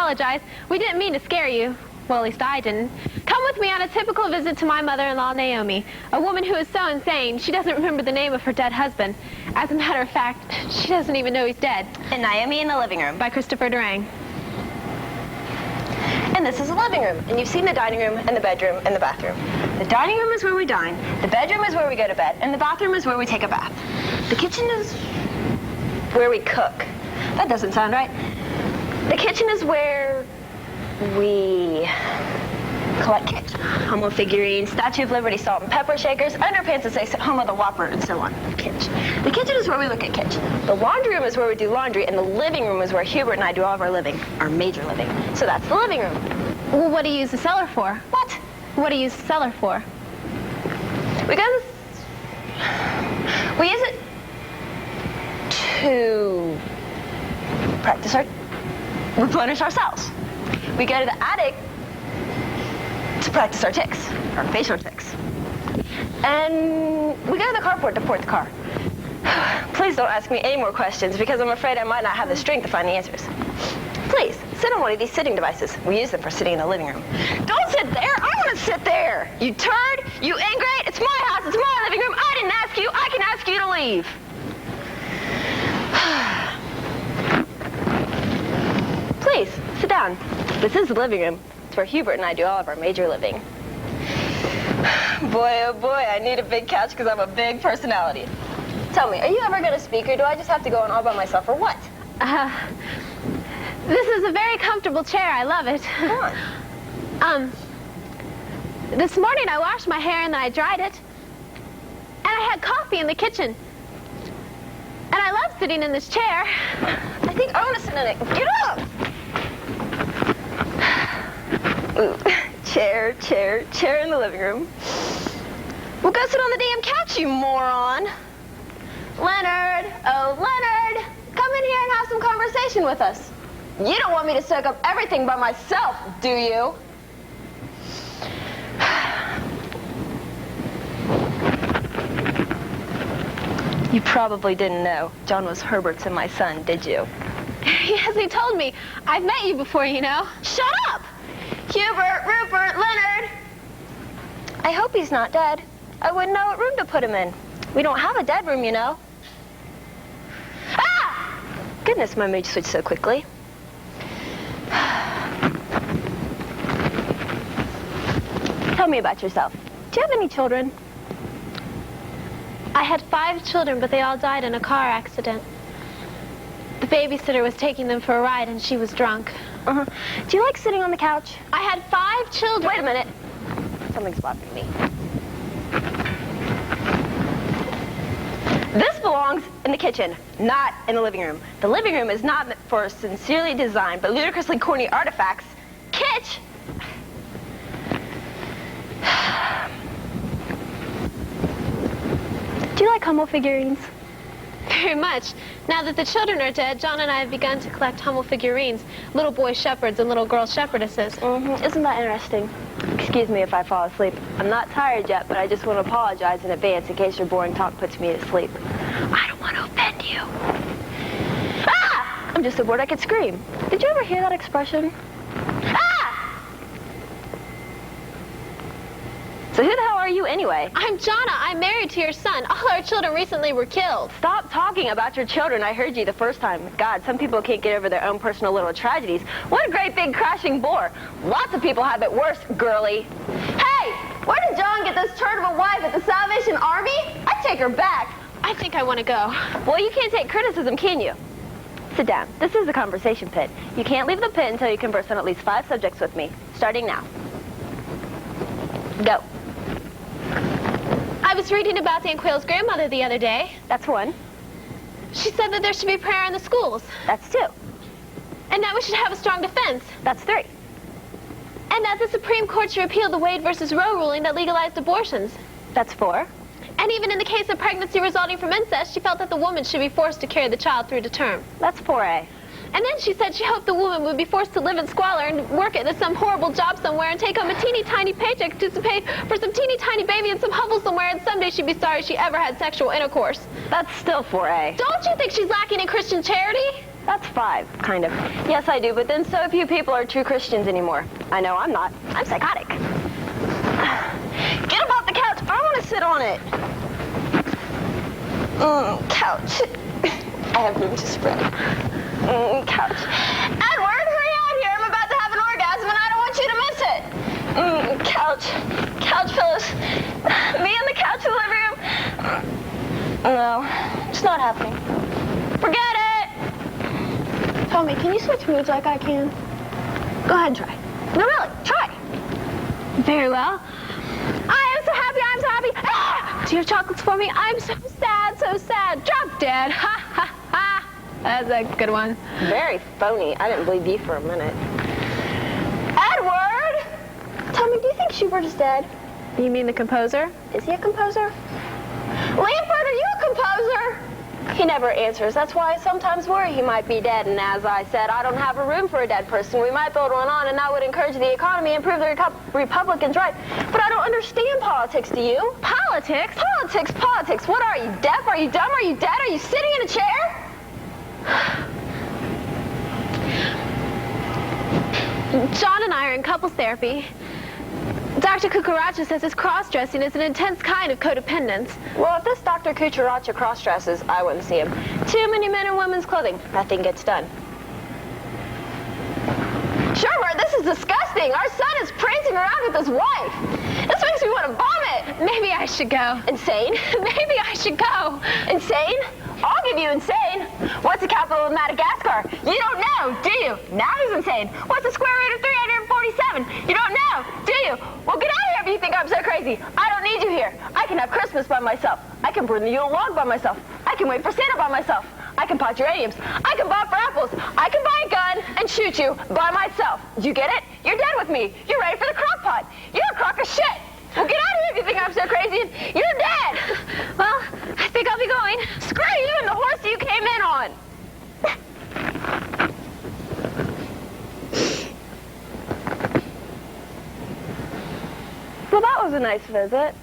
apologize. We didn't mean to scare you. Well, at least I didn't. Come with me on a typical visit to my mother-in-law, Naomi, a woman who is so insane she doesn't remember the name of her dead husband. As a matter of fact, she doesn't even know he's dead. And Naomi in the living room. By Christopher Durang. And this is the living room. And you've seen the dining room and the bedroom and the bathroom. The dining room is where we dine. The bedroom is where we go to bed. And the bathroom is where we take a bath. The kitchen is where we cook. That doesn't sound right. The kitchen is where we collect kitsch. Homo figurines, Statue of Liberty salt and pepper shakers, underpants that say Homo the Whopper, and so on. Kitsch. The kitchen is where we look at kitsch. The laundry room is where we do laundry, and the living room is where Hubert and I do all of our living, our major living. So that's the living room. Well, what do you use the cellar for? What? What do you use the cellar for? We use it to replenish ourselves. We go to the attic to practice our ticks, our facial ticks. And we go to the carport to port the car. Please don't ask me any more questions because I'm afraid I might not have the strength to find the answers. Please, sit on one of these sitting devices. We use them for sitting in the living room. Don't sit there! I want to sit there! You turd! You ingrate! It's my house! It's my living room! I didn't ask you! I can ask you to leave! Please, sit down. This is the living room. It's where Hubert and I do all of our major living. Boy, oh boy, I need a big couch because I'm a big personality. Tell me, are you ever going to speak, or do I just have to go on all by myself, or what? This is a very comfortable chair. I love it. Come on. This morning I washed my hair and then I dried it. And I had coffee in the kitchen. And I love sitting in this chair. I think I want to sit in it. Get up! Ooh. Chair in the living room. Well, go sit on the damn couch, you moron. Leonard, oh, Leonard, come in here and have some conversation with us. You don't want me to soak up everything by myself, do you? You probably didn't know John was Herbert's and my son, did you? Yes, he told me. I've met you before, you know. Shut up! Hubert, Rupert, Leonard. I hope he's not dead. I wouldn't know what room to put him in. We don't have a dead room, you know. Ah! Goodness, my mood switched so quickly. Tell me about yourself. Do you have any children? I had 5 children, but they all died in a car accident. The babysitter was taking them for a ride, and she was drunk. Do you like sitting on the couch? I had 5 children. Wait a minute. Something's bothering me. This belongs in the kitchen, not in the living room. The living room is not meant for sincerely designed but ludicrously corny artifacts. Kitsch! Do you like Homo figurines? Very much. Now that the children are dead, John and I have begun to collect Homo figurines, little boy shepherds and little girl shepherdesses. Isn't that interesting? Excuse me if I fall asleep. I'm not tired yet, but I just want to apologize in advance in case your boring talk puts me to sleep. I don't want to offend you. Ah! I'm just so bored I could scream. Did you ever hear that expression? Ah! So who the hell are you anyway? I'm Jonna. I'm married to your son. All our children recently were killed. Stop talking about your children. I heard you the first time. God, some people can't get over their own personal little tragedies. What a great big crashing bore. Lots of people have it worse, girly. Hey, where did John get this turd of a wife at the Salvation Army? I'd take her back. I think I want to go. Well, you can't take criticism, can you? Sit down. This is the conversation pit. You can't leave the pit until you converse on at least 5 subjects with me. Starting now. Go. I was reading about Dan Quayle's grandmother the other day. That's 1. She said that there should be prayer in the schools. That's 2. And that we should have a strong defense. That's 3. And that the Supreme Court should repeal the Wade versus Roe ruling that legalized abortions. That's 4. And even in the case of pregnancy resulting from incest, she felt that the woman should be forced to carry the child through to term. That's 4A. And then she said she hoped the woman would be forced to live in squalor and work at some horrible job somewhere and take home a teeny tiny paycheck to pay for some teeny tiny baby in some hovel somewhere, and someday she'd be sorry she ever had sexual intercourse. That's still 4A. Don't you think she's lacking in Christian charity? That's 5, kind of. Yes, I do, but then so few people are true Christians anymore. I know I'm not. I'm psychotic. Get up off the couch. I want to sit on it. Couch. I have room to spread. Couch. Edward, hurry out here. I'm about to have an orgasm and I don't want you to miss it. Couch. Couch pillows. Me on the couch in the living room. No, it's not happening. Forget it. Tommy, can you switch moods like I can? Go ahead and try. No, really, try. Very well. I am so happy, I'm so happy. Ah! Do you have chocolates for me? I'm so sad, so sad. Drop dead. Ha, ha, ha. That's a good one. Very phony. I didn't believe you for a minute. Edward! Tommy, do you think Schubert is dead? You mean the composer? Is he a composer? Lampert, are you a composer? He never answers. That's why I sometimes worry he might be dead. And as I said, I don't have a room for a dead person. We might build one on, and that would encourage the economy and prove the Republicans right. But I don't understand politics, do you? Politics? Politics, politics. What are you, deaf? Are you dumb? Are you dead? Are you sitting in a chair? John and I are in couples therapy. Dr. Cucaracha says his cross-dressing is an intense kind of codependence. Well, if this Dr. Cucaracha cross-dresses, I wouldn't see him. Too many men in women's clothing. Nothing gets done. Sherbert, this is disgusting. Our son is prancing around with his wife. This makes me want to vomit. Maybe I should go. Insane? Maybe I should go. Insane? I'll give you insane. What's the capital of Madagascar? You don't know, do you? Now he's insane. What's the square root of 347? You don't know, do you? Well, get out of here if you think I'm so crazy. I don't need you here. I can have Christmas by myself. I can burn the Yule log by myself. I can wait for Santa by myself. I can pot geraniums. I can bob for apples. I can buy a gun and shoot you by myself. You get it? You're dead with me. You're ready for the crock pot. You're a crock of shit. Well, get out of here if you think I'm so crazy. You're dead. Well, I think I'll be going. Screw you and the horse you came in on. Well, that was a nice visit.